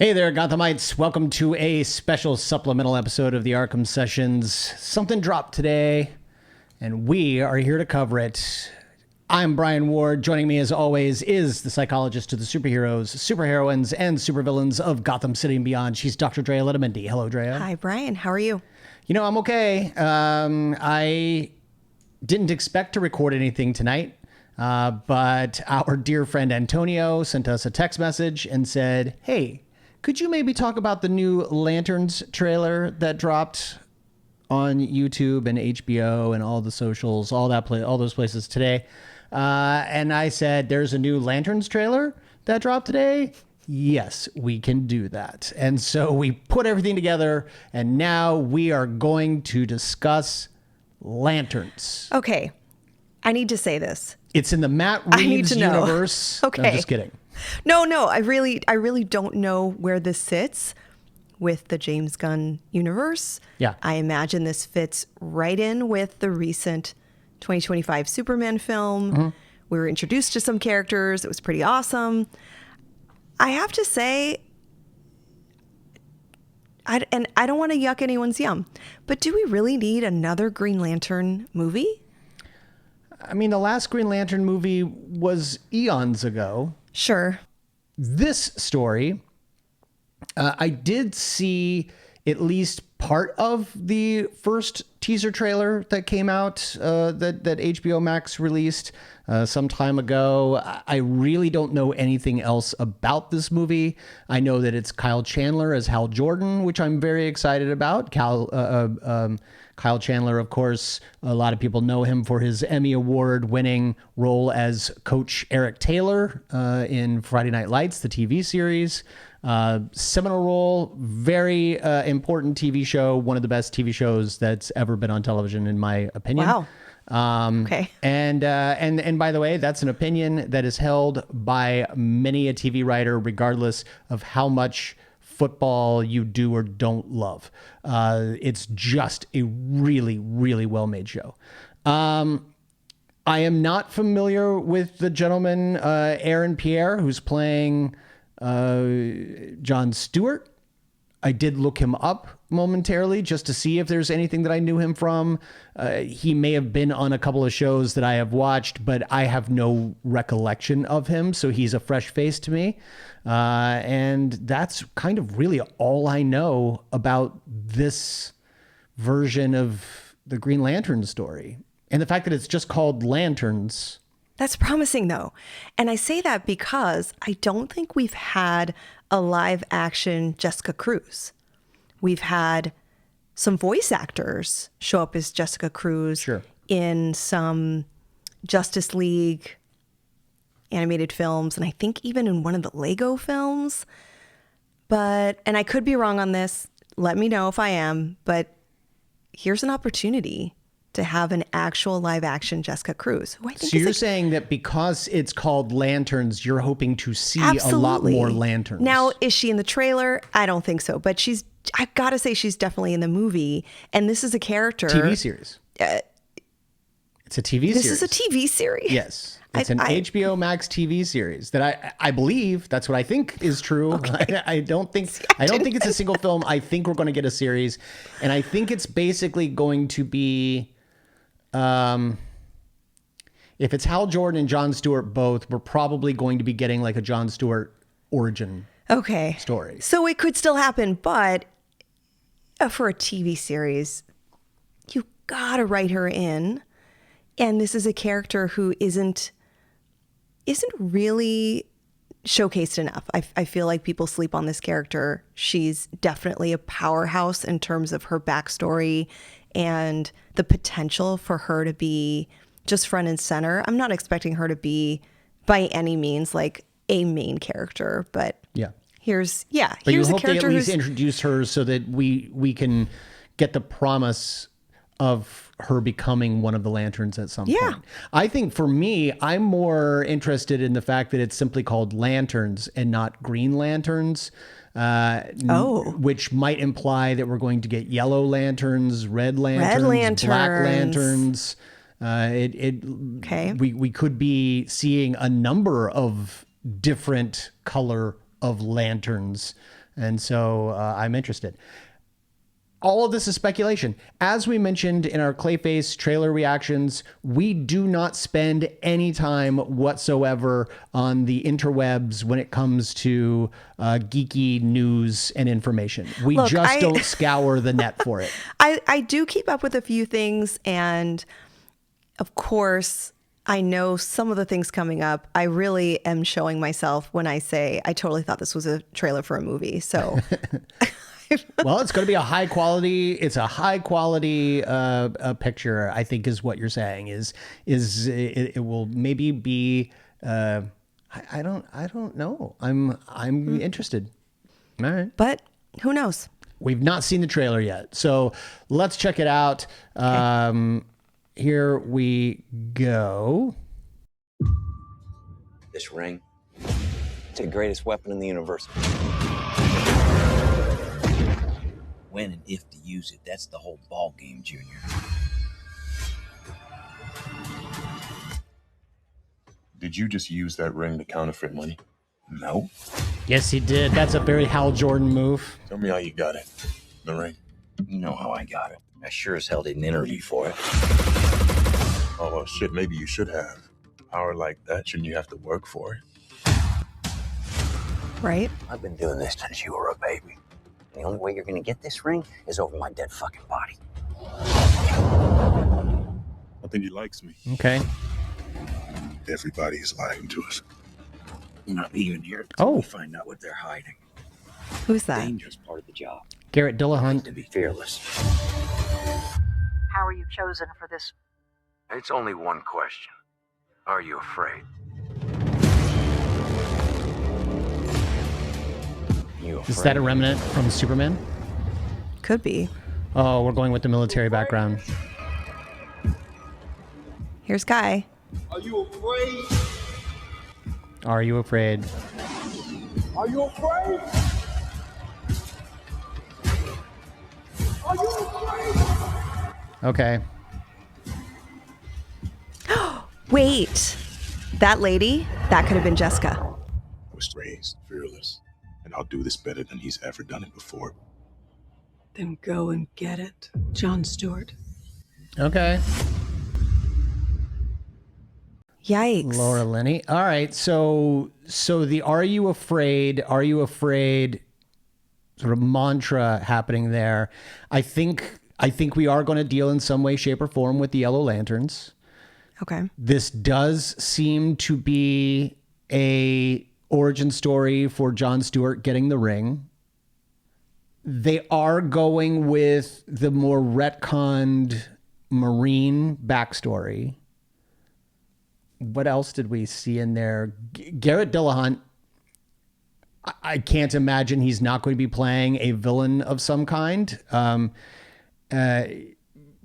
Hey there, Gothamites. Welcome to a special supplemental episode of the Arkham Sessions. Something dropped today, and we are here to cover it. I'm Brian Ward. Joining me, as always, is the psychologist to the superheroes, superheroines, and supervillains of Gotham City and beyond. She's Dr. Drea Letamendi. Hello, Drea. Hi, Brian. How are you? You know, I'm okay. I didn't expect to record anything tonight, but our dear friend Antonio sent us a text message and said, hey, could you maybe talk about the new Lanterns trailer that dropped on YouTube and HBO and all the socials, all those places today? And I said, there's a new Lanterns trailer that dropped today? Yes, we can do that. And so we put everything together, and now we are going to discuss Lanterns. Okay. I need to say this. It's in the Matt Reeves universe. Okay. No, I'm just kidding. No. I really don't know where this sits with the James Gunn universe. Yeah. I imagine this fits right in with the recent 2025 Superman film. Mm-hmm. We were introduced to some characters. It was pretty awesome. I have to say, I don't want to yuck anyone's yum, but do we really need another Green Lantern movie? I mean, the last Green Lantern movie was eons ago. Sure. This story, I did see at least part of the first teaser trailer that came out that HBO Max released some time ago. I really don't know anything else about this movie. I know that it's Kyle Chandler as Hal Jordan, which I'm very excited about. Kyle Chandler, of course, a lot of people know him for his Emmy Award-winning role as Coach Eric Taylor in Friday Night Lights, the TV series. Seminal role, very important TV show, one of the best TV shows that's ever been on television, in my opinion. Wow. Okay. And by the way, that's an opinion that is held by many a TV writer, regardless of how much football you do or don't love. It's just a really, really well-made show. I am not familiar with the gentleman, Aaron Pierre, who's playing John Stewart. I did look him up momentarily just to see if there's anything that I knew him from. He may have been on a couple of shows that I have watched, but I have no recollection of him. So he's a fresh face to me. And that's kind of really all I know about this version of the Green Lantern story. And the fact that it's just called Lanterns. That's promising, though. And I say that because I don't think we've had a live action Jessica Cruz. We've had some voice actors show up as Jessica Cruz in some Justice League animated films, and I think even in one of the Lego films. And I could be wrong on this. Let me know if I am. But here's an opportunity to have an actual live action Jessica Cruz, who I think so you're saying that because it's called Lanterns, you're hoping to see a lot more Lanterns. Now, is she in the trailer? I don't think so, but I've got to say she's definitely in the movie. And this is a character. TV series. It's a TV series. This is a TV series? Yes. It's an HBO Max TV series that I believe, that's what I think is true. Okay. I don't think it's a single film. I think we're going to get a series. And I think it's basically going to be, if it's Hal Jordan and Jon Stewart both, we're probably going to be getting like a Jon Stewart origin story. So it could still happen, but for a TV series, you got to write her in. And this is a character who isn't really showcased enough. I feel like people sleep on this character. She's definitely a powerhouse in terms of her backstory and the potential for her to be just front and center. I'm not expecting her to be by any means like a main character, but here's you hope a character they at least introduce her so that we can get the promise of her becoming one of the Lanterns at some point. I think for me, I'm more interested in the fact that it's simply called Lanterns and not Green Lanterns, which might imply that we're going to get yellow lanterns, red lanterns, black lanterns. We could be seeing a number of different color of lanterns And so I'm interested. All of this is speculation. As we mentioned in our Clayface trailer reactions, we do not spend any time whatsoever on the interwebs when it comes to geeky news and information. We don't scour the net for it. I do keep up with a few things. And of course, I know some of the things coming up. I really am showing myself when I say I totally thought this was a trailer for a movie. So... Well, it's going to be a high quality picture, I think is what you're saying it will maybe be, I don't know. I'm interested. All right. But who knows? We've not seen the trailer yet. So let's check it out. Okay. Here we go. This ring, it's the greatest weapon in the universe. When and if to use it, that's the whole ball game, Junior. Did you just use that ring to counterfeit money? No. Yes, he did. That's a very Hal Jordan move. Tell me how you got it. The ring. You know how I got it. I sure as hell didn't interview for it. Oh, well, shit, maybe you should have. Power like that, shouldn't you have to work for it? Right? I've been doing this since you were a baby. The only way you're gonna get this ring is over my dead fucking body. I think he likes me. Okay. Everybody is lying to us. You're not leaving here until we find out what they're hiding. Who's that? Dangerous part of the job. Garrett Dillahunt. To be fearless. How are you chosen for this? It's only one question. Are you afraid? Is that a remnant from Superman? Could be. Oh, we're going with the military background. Here's Guy. Are you afraid? Are you afraid? Are you afraid? Are you afraid? Okay. Wait. That lady? That could have been Jessica. I was raised fearless, and I'll do this better than he's ever done it before. Then go and get it, Jon Stewart. Okay. Yikes. Laura Linney. All right. So the are you afraid sort of mantra happening there. I think we are going to deal in some way, shape, or form with the Yellow Lanterns. Okay. This does seem to be a origin story for Jon Stewart getting the ring. They are going with the more retconned Marine backstory. What else did we see in there? Garrett Dillahunt. I can't imagine he's not going to be playing a villain of some kind.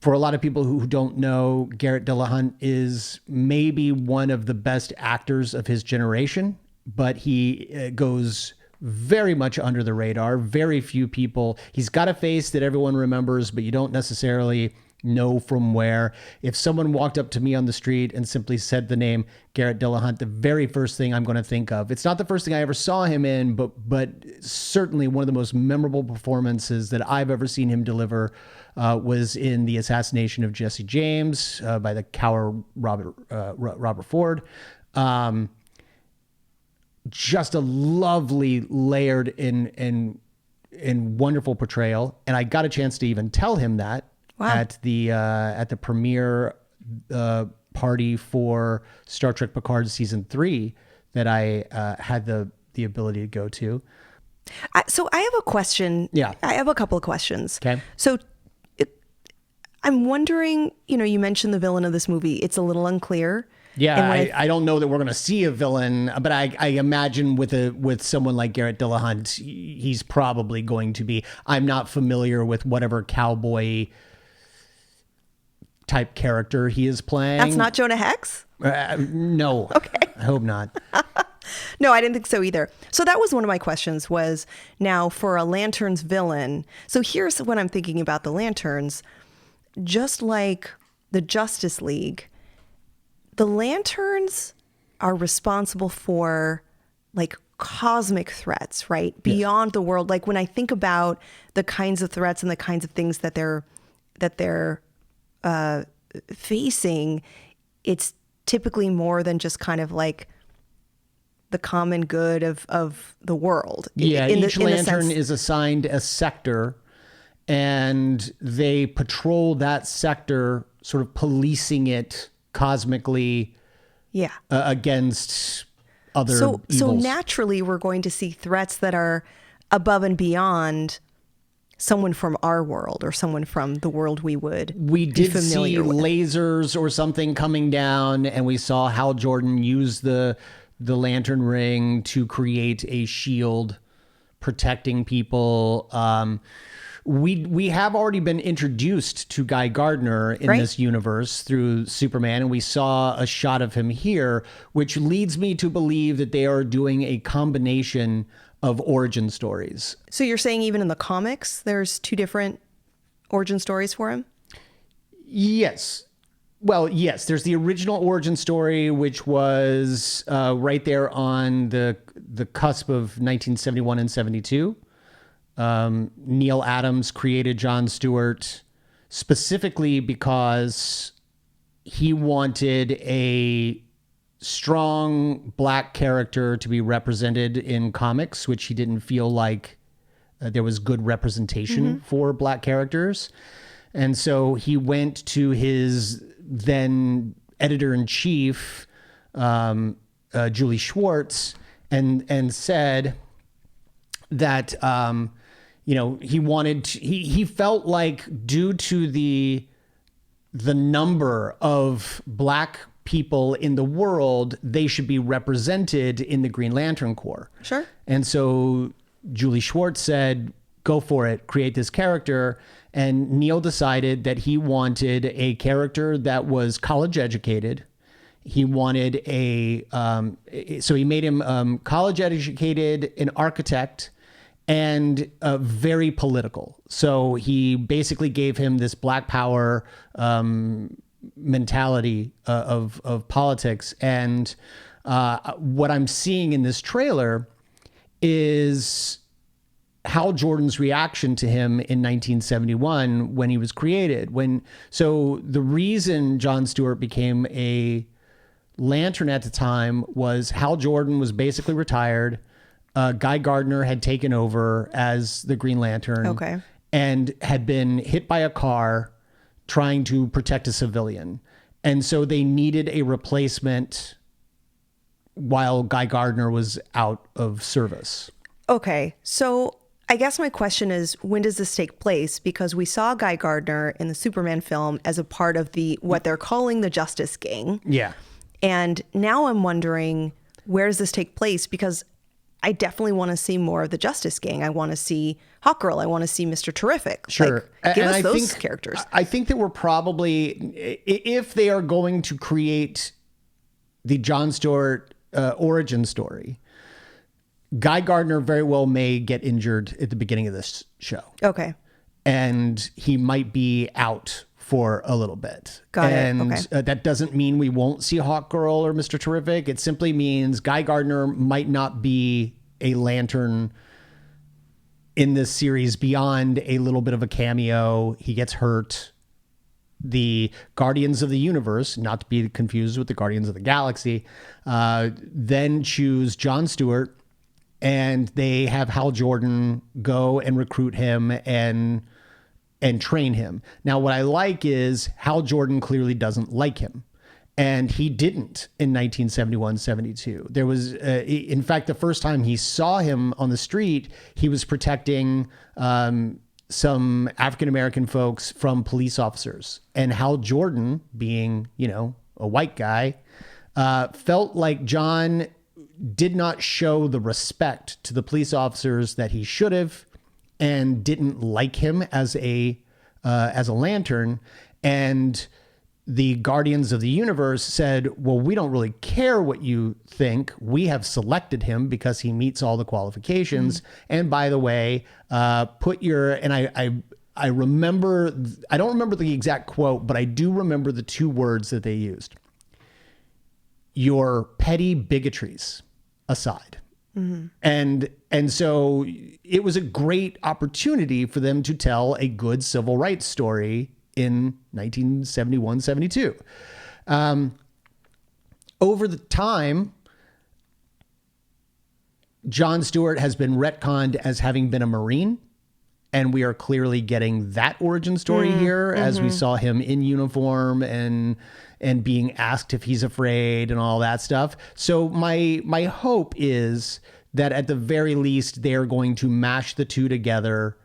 For a lot of people who don't know, Garrett Dillahunt is maybe one of the best actors of his generation, but he goes very much under the radar. Very few people. He's got a face that everyone remembers, but you don't necessarily know from where. If someone walked up to me on the street and simply said the name Garrett Dillahunt, the very first thing I'm going to think of, it's not the first thing I ever saw him in, but certainly one of the most memorable performances that I've ever seen him deliver was in the assassination of Jesse James by the coward Robert Ford. Just a lovely, layered and wonderful portrayal, and I got a chance to even tell him that. Wow. At the premiere party for Star Trek Picard season 3 that I had the ability to go to. So I have a question. Yeah. I have a couple of questions. Okay. So I'm wondering, you mentioned the villain of this movie. It's a little unclear. Yeah, I don't know that we're going to see a villain, but I imagine with someone like Garrett Dillahunt, he's probably going to be. I'm not familiar with whatever cowboy type character he is playing. That's not Jonah Hex? No. Okay. I hope not. No, I didn't think so either. So that was one of my questions was, now for a Lanterns villain. So here's what I'm thinking about the Lanterns. Just like the Justice League, the Lanterns are responsible for like cosmic threats, right? Beyond the world. Like when I think about the kinds of threats and the kinds of things that they're facing, it's typically more than just kind of like the common good of the world. Yeah, each lantern is assigned a sector, and they patrol that sector, sort of policing it cosmically against other evils. So naturally, we're going to see threats that are above and beyond someone from our world or someone from the world we did see lasers or something coming down, and we saw Hal Jordan use the lantern ring to create a shield protecting people. We have already been introduced to Guy Gardner in this universe through Superman, and we saw a shot of him here, which leads me to believe that they are doing a combination of origin stories. So you're saying even in the comics, there's two different origin stories for him? Yes. Well, yes, there's the original origin story, which was right there on the cusp of 1971 and 72. Neil Adams created Jon Stewart specifically because he wanted a strong black character to be represented in comics, which he didn't feel like there was good representation for black characters. And so he went to his then editor-in-chief, Julie Schwartz, and said that, he felt like due to the number of black people in the world, they should be represented in the Green Lantern Corps. Sure. And so Julie Schwartz said, go for it, create this character. And Neil decided that he wanted a character that was college educated. He wanted so he made him college educated, an architect, and very political. So he basically gave him this black power mentality of politics. And what I'm seeing in this trailer is Hal Jordan's reaction to him in 1971 when he was created. So the reason Jon Stewart became a Lantern at the time was Hal Jordan was basically retired. Guy Gardner had taken over as the Green Lantern and had been hit by a car trying to protect a civilian. And so they needed a replacement while Guy Gardner was out of service. Okay, so I guess my question is, when does this take place? Because we saw Guy Gardner in the Superman film as a part of what they're calling the Justice Gang. Yeah. And now I'm wondering, where does this take place? Because I definitely want to see more of the Justice Gang. I want to see Hawkgirl. I want to see Mr. Terrific. Sure. Give us those characters. I think that we're probably, if they are going to create the Jon Stewart origin story, Guy Gardner very well may get injured at the beginning of this show. Okay. And he might be out for a little bit. Got it. And that doesn't mean we won't see Hawkgirl or Mr. Terrific. It simply means Guy Gardner might not be a Lantern in this series beyond a little bit of a cameo. He gets hurt. The Guardians of the Universe, not to be confused with the Guardians of the Galaxy, then choose Jon Stewart, and they have Hal Jordan go and recruit him and train him. Now, what I like is Hal Jordan clearly doesn't like him. And he didn't in 1971-72. There was, in fact, the first time he saw him on the street, he was protecting some African-American folks from police officers. And Hal Jordan, being, a white guy, felt like John did not show the respect to the police officers that he should have, and didn't like him as a Lantern. And the Guardians of the Universe said, well, we don't really care what you think. We have selected him because he meets all the qualifications. And by the way, I remember, I don't remember the exact quote, but I do remember the two words that they used. Your petty bigotries aside. And so it was a great opportunity for them to tell a good civil rights story in 1971, 72. Over the time, Jon Stewart has been retconned as having been a Marine, and we are clearly getting that origin story here as we saw him in uniform and being asked if he's afraid and all that stuff. So my hope is that at the very least they're going to mash the two together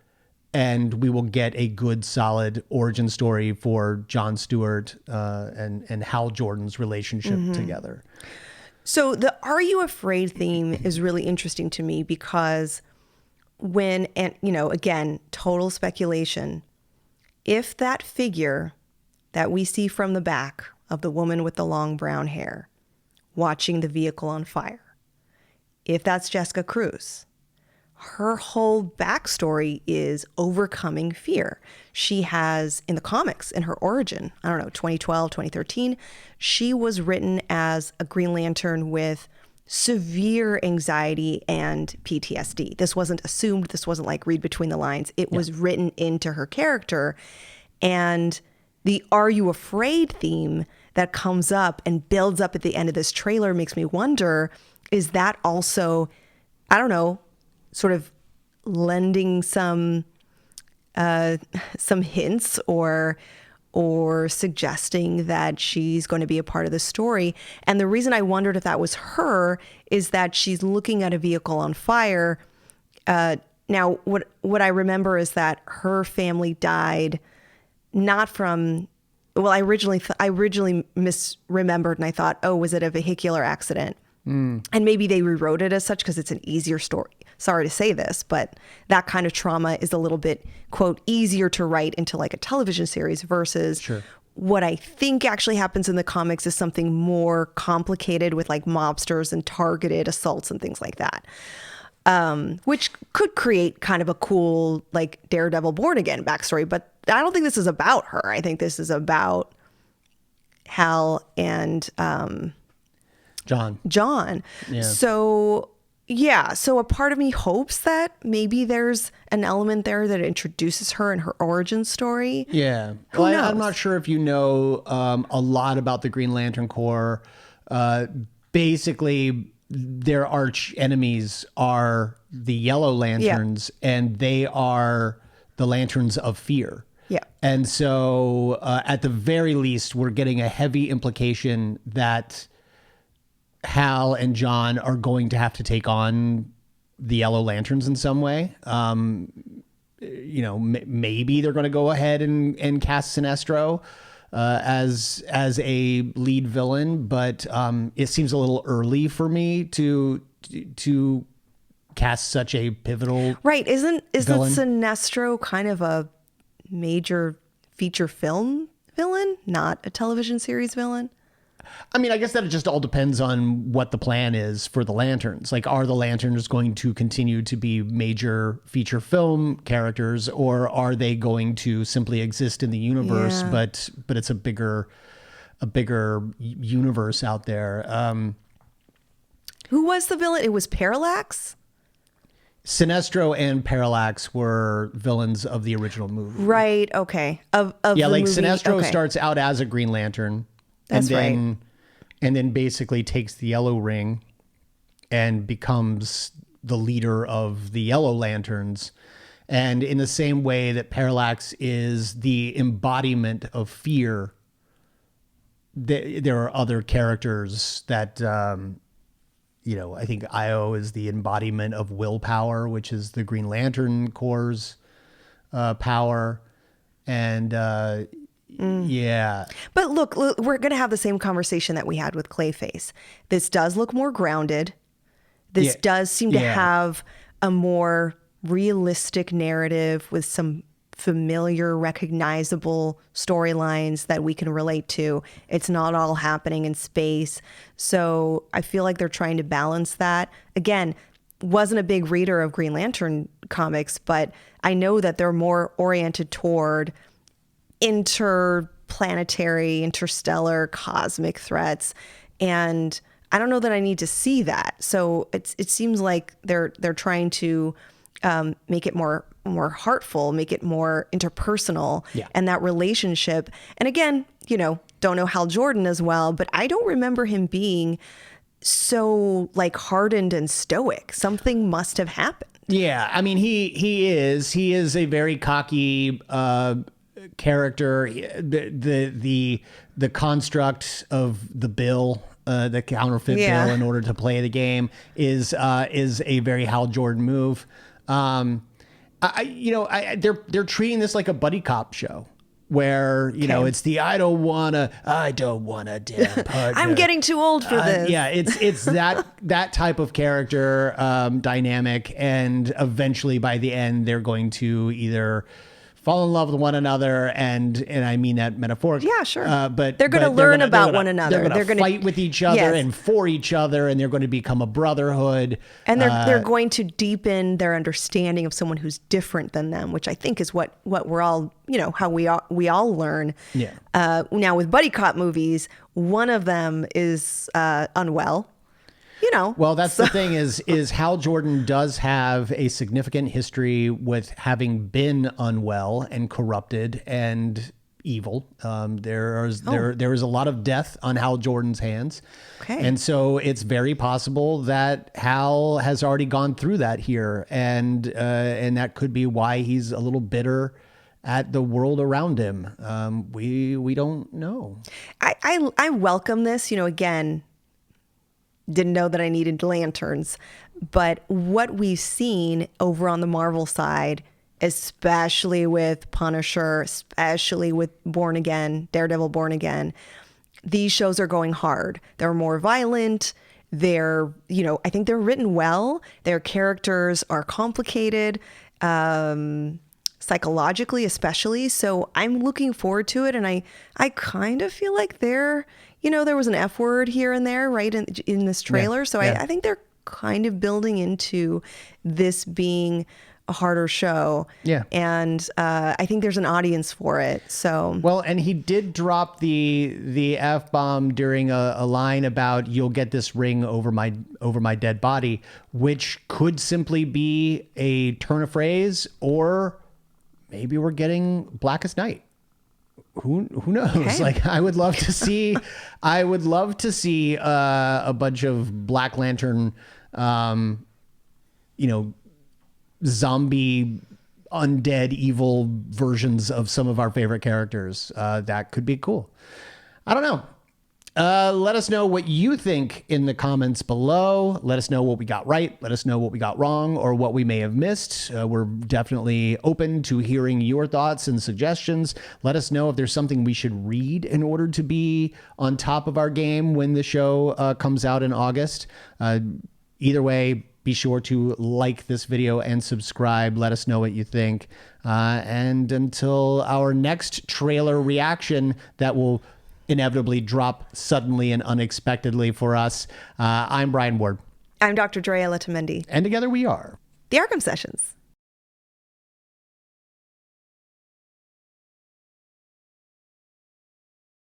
and we will get a good solid origin story for Jon Stewart and Hal Jordan's relationship together. So the Are You Afraid theme is really interesting to me because again, total speculation, if that figure that we see from the back of the woman with the long brown hair watching the vehicle on fire, if that's Jessica Cruz, her whole backstory is overcoming fear. She has, in the comics, in her origin, 2012, 2013, she was written as a Green Lantern with severe anxiety and PTSD. This wasn't assumed. This wasn't like read between the lines. It was written into her character. And the Are You Afraid theme that comes up and builds up at the end of this trailer makes me wonder, is that also, sort of lending some hints or suggesting that she's going to be a part of the story. And the reason I wondered if that was her is that she's looking at a vehicle on fire. Now, what I remember is that her family died not from, well, I originally misremembered and I thought, oh, was it a vehicular accident? And maybe they rewrote it as such because it's an easier story. Sorry to say this, but that kind of trauma is a little bit, quote, easier to write into like a television series versus what I think actually happens in the comics is something more complicated with like mobsters and targeted assaults and things like that, which could create kind of a cool like Daredevil Born Again backstory. But I don't think this is about her. I think this is about Hal and John. Yeah. So a part of me hopes that maybe there's an element there that introduces her and her origin story. Yeah. Who knows? I'm not sure if you know a lot about the Green Lantern Corps. Basically, their arch enemies are the Yellow Lanterns, and they are the Lanterns of Fear. Yeah. And so at the very least, we're getting a heavy implication that Hal and John are going to have to take on the Yellow Lanterns in some way. Maybe they're going to go ahead and cast Sinestro as a lead villain, but it seems a little early for me to cast such a pivotal Isn't villain. Sinestro kind of a major feature film villain, not a television series villain? I mean, I guess that it just all depends on what the plan is for the Lanterns. Like, are the Lanterns going to continue to be major feature film characters, or are they going to simply exist in the universe, but it's a bigger universe out there? Who was the villain? It was Parallax? Sinestro and Parallax were villains of the original movie. Right, okay. Of the movie. Sinestro okay. starts out as a Green Lantern. That's and then basically takes the Yellow Ring and becomes the leader of the Yellow Lanterns. And in the same way that Parallax is the embodiment of fear, there are other characters that, I think Io is the embodiment of willpower, which is the Green Lantern Corps' power. And yeah. But look, we're going to have the same conversation that we had with Clayface. This does look more grounded. This does seem to have a more realistic narrative with some familiar, recognizable storylines that we can relate to. It's not all happening in space. So I feel like they're trying to balance that. Again, wasn't a big reader of Green Lantern comics, but I know that they're more oriented toward interplanetary, interstellar, cosmic threats. And I don't know that I need to see that. So it seems like they're trying to make it more heartful, make it more interpersonal, and that relationship. And again, don't know Hal Jordan as well, but I don't remember him being so like hardened and stoic. Something must have happened. Yeah, I mean he is a very cocky character. The construct of the bill, the counterfeit bill in order to play the game is a very Hal Jordan move. They're treating this like a buddy cop show. Where it's the I don't wanna damn partner. I'm getting too old for this. Yeah, it's that type of character dynamic, and eventually by the end they're going to either fall in love with one another, and I mean that metaphorically. Yeah, sure. But they're going to learn about one another. They're going to fight with each other and for each other, and they're going to become a brotherhood. And they're going to deepen their understanding of someone who's different than them, which I think is what we're all, how we all learn. Yeah. Now with buddy cop movies, one of them is unwell. Well, that's the thing is Hal Jordan does have a significant history with having been unwell and corrupted and evil. There is a lot of death on Hal Jordan's hands. Okay. And so it's very possible that Hal has already gone through that here, and that could be why he's a little bitter at the world around him. We don't know. I welcome this, again. Didn't know that I needed lanterns, but what we've seen over on the Marvel side, especially with Punisher, especially with Daredevil Born Again, these shows are going hard. They're more violent. They're, I think they're written well. Their characters are complicated, psychologically especially. So I'm looking forward to it. And I kind of feel like there was an F word here and there, right, in this trailer. So I think they're kind of building into this being a harder show. Yeah. And I think there's an audience for it. So well, and he did drop the F-bomb during a line about "you'll get this ring over my dead body," which could simply be a turn of phrase, or maybe we're getting Blackest Night. Who knows? Okay. Like, I would love to see a bunch of Black Lantern, zombie, undead, evil versions of some of our favorite characters. That could be cool. I don't know. Let us know what you think in the comments below. Let us know what we got right. Let us know what we got wrong or what we may have missed. We're definitely open to hearing your thoughts and suggestions. Let us know if there's something we should read in order to be on top of our game when the show comes out in August. Either way, be sure to like this video and subscribe. Let us know what you think. And until our next trailer reaction that will inevitably drop suddenly and unexpectedly for us. I'm Brian Ward. I'm Dr. Drea Letamendi. And together we are the Arkham Sessions.